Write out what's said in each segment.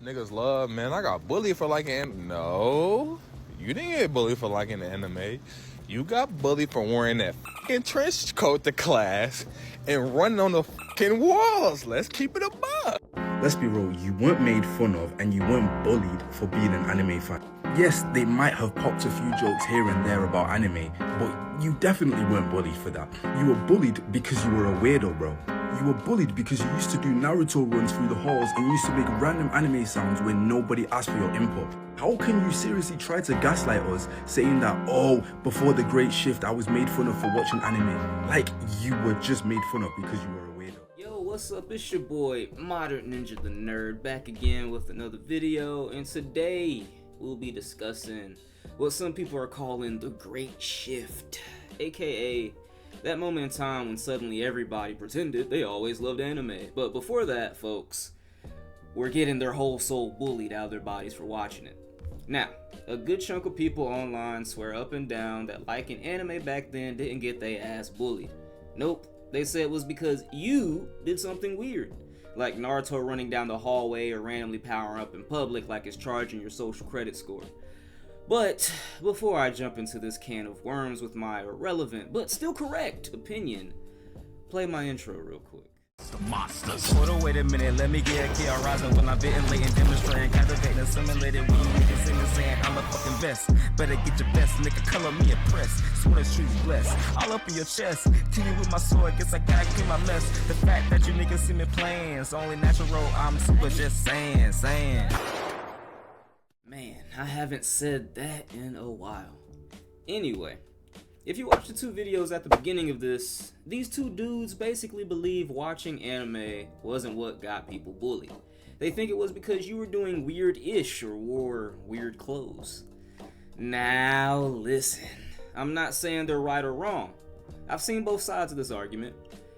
Niggas love, man, I got bullied for liking No, you didn't get bullied for liking the anime. You got bullied for wearing that fucking trench coat to class and running on the fucking walls. Let's keep it a buck. Let's be real, you weren't made fun of and you weren't bullied for being an anime fan. Yes, they might have popped a few jokes here and there about anime, but you definitely weren't bullied for that. You were bullied because you were a weirdo, bro. You were bullied because you used to do Naruto runs through the halls and you used to make random anime sounds when nobody asked for your input. How can you seriously try to gaslight us saying that, oh, before the great shift I was made fun of for watching anime? Like you were just made fun of because you were a weirdo. Yo, what's up? It's your boy Modern Ninja the Nerd back again with another video, and today we'll be discussing what some people are calling the Great Shift, aka that moment in time when suddenly everybody pretended they always loved anime. But before that, folks, we're getting their whole soul bullied out of their bodies for watching it. Now, a good chunk of people online swear up and down that liking anime back then didn't get their ass bullied. Nope, they said it was because you did something weird, like Naruto running down the hallway or randomly powering up in public like it's charging your social credit score. But before I jump into this can of worms with my irrelevant but still correct opinion, play my intro real quick. The monsters. Hold on, wait a minute, let me get a KR rising when I'm ventilating, demonstrating, captivating, assimilating. When you niggas singing, saying I'm the fucking best. Better get your best, nigga, color me impressed. Swear the streets blessed, all up in your chest. Kill you with my sword, guess I gotta clean my mess. The fact that you niggas see me playing, it's only natural, I'm super just saying. Man, I haven't said that in a while. Anyway, if you watch the two videos at the beginning of this, these two dudes basically believe watching anime wasn't what got people bullied. They think it was because you were doing weird-ish or wore weird clothes. Now listen, I'm not saying they're right or wrong. I've seen both sides of this argument.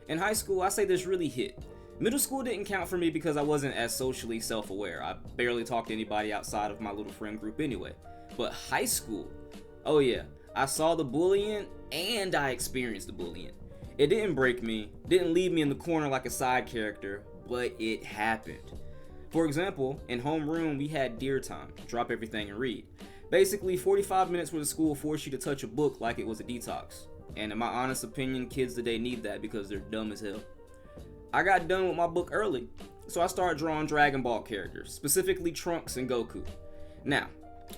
In high school, I say this really hit. Middle school didn't count for me because I wasn't as socially self-aware. I barely talked to anybody outside of my little friend group anyway. But high school, oh yeah, I saw the bullying and I experienced the bullying. It didn't break me, didn't leave me in the corner like a side character, but it happened. For example, in homeroom we had deer time, drop everything and read. Basically 45 minutes where the school forced you to touch a book like it was a detox. And in my honest opinion, kids today need that because they're dumb as hell. I got done with my book early, so I started drawing Dragon Ball characters, specifically Trunks and Goku. Now,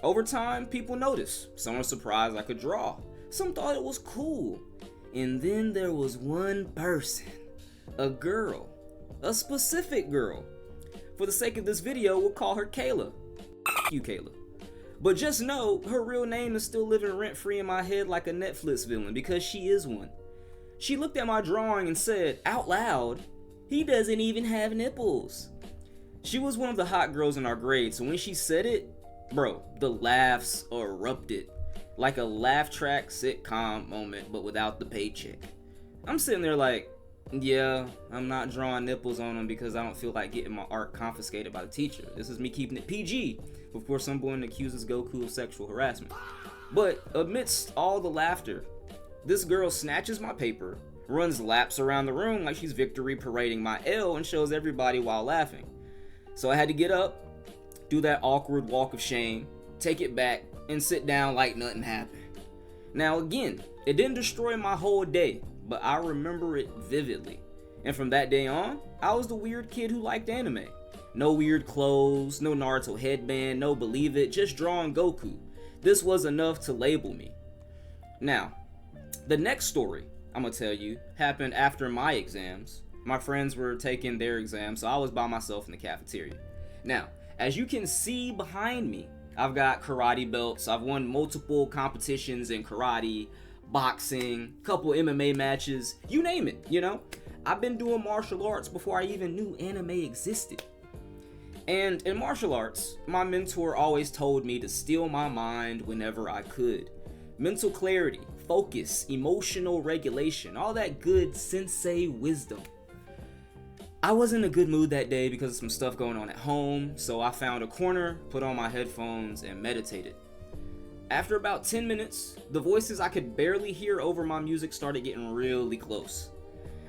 over time, people noticed. Some were surprised I could draw. Some thought it was cool. And then there was one person, a girl, a specific girl. For the sake of this video, we'll call her Kayla. F you, Kayla. But just know, her real name is still living rent-free in my head like a Netflix villain, because she is one. She looked at my drawing and said, out loud, "He doesn't even have nipples." She was one of the hot girls in our grade, so when she said it, bro, the laughs erupted. Like a laugh track sitcom moment, but without the paycheck. I'm sitting there like, yeah, I'm not drawing nipples on them because I don't feel like getting my art confiscated by the teacher. This is me keeping it PG before someone accuses Goku of sexual harassment. But amidst all the laughter, this girl snatches my paper, runs laps around the room like she's victory parading my L, and shows everybody while laughing. So I had to get up, do that awkward walk of shame, take it back, and sit down like nothing happened. Now again, it didn't destroy my whole day, but I remember it vividly. And from that day on, I was the weird kid who liked anime. No weird clothes, no Naruto headband, no believe it, just drawing Goku. This was enough to label me. Now, the next story I'm gonna tell you happened after my exams. My friends were taking their exams, so I was by myself in the cafeteria. Now, as you can see behind me, I've got karate belts. I've won multiple competitions in karate, boxing, couple MMA matches, you name it, you know? I've been doing martial arts before I even knew anime existed. And in martial arts, my mentor always told me to steal my mind whenever I could. Mental clarity, focus, emotional regulation, all that good sensei wisdom. I was in a good mood that day because of some stuff going on at home, so I found a corner, put on my headphones, and meditated. After about 10 minutes, the voices I could barely hear over my music started getting really close.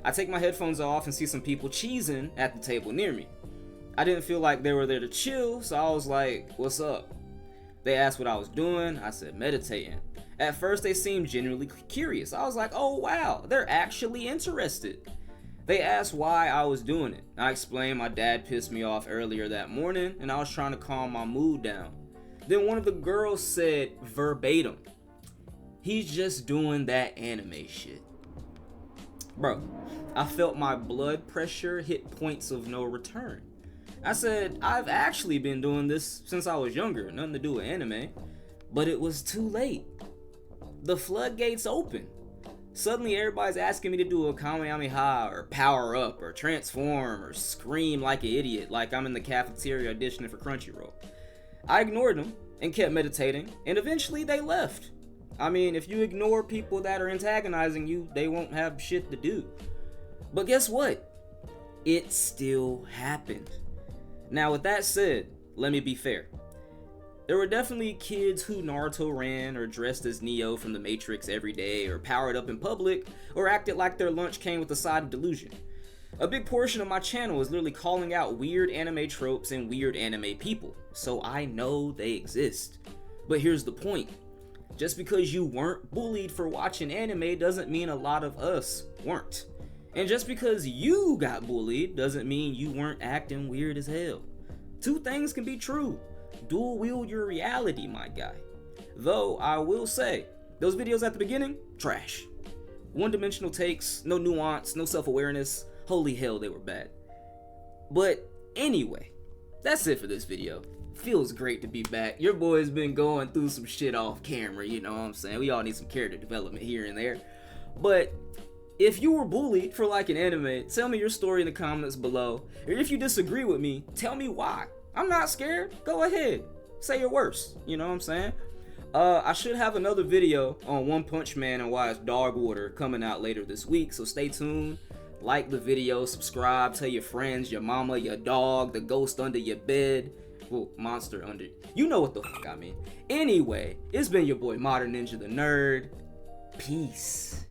I take my headphones off and see some people cheesing at the table near me. I didn't feel like they were there to chill, so I was like, what's up? They asked what I was doing. I said, meditating. At first, they seemed genuinely curious. I was like, oh wow, they're actually interested. They asked why I was doing it. I explained my dad pissed me off earlier that morning, and I was trying to calm my mood down. Then one of the girls said verbatim, he's just doing that anime shit. Bro, I felt my blood pressure hit points of no return. I said, I've actually been doing this since I was younger, nothing to do with anime, but it was too late. The floodgates open. Suddenly everybody's asking me to do a Kamehameha or power up or transform or scream like an idiot like I'm in the cafeteria auditioning for Crunchyroll. I ignored them and kept meditating, and eventually they left. I mean, if you ignore people that are antagonizing you, they won't have shit to do. But guess what? It still happened. Now with that said, let me be fair. There were definitely kids who Naruto ran or dressed as Neo from the Matrix every day or powered up in public or acted like their lunch came with a side of delusion. A big portion of my channel is literally calling out weird anime tropes and weird anime people, so I know they exist. But here's the point. Just because you weren't bullied for watching anime doesn't mean a lot of us weren't. And just because you got bullied doesn't mean you weren't acting weird as hell. Two things can be true. Dual wield your reality, my guy. Though I will say, those videos at the beginning, trash. One-dimensional takes, no nuance, no self-awareness. Holy hell, they were bad. But anyway, that's it for this video. Feels great to be back. Your boy's been going through some shit off camera, you know what I'm saying? We all need some character development here and there. But if you were bullied for liking anime, tell me your story in the comments below. Or if you disagree with me, tell me why. I'm not scared. Go ahead. Say your worst. You know what I'm saying? I should have another video on One Punch Man and why it's dog water coming out later this week, so stay tuned. Like the video, subscribe, tell your friends, your mama, your dog, the ghost under your bed. Well, monster under. You know what the fuck I mean. Anyway, it's been your boy Modern Ninja the Nerd. Peace.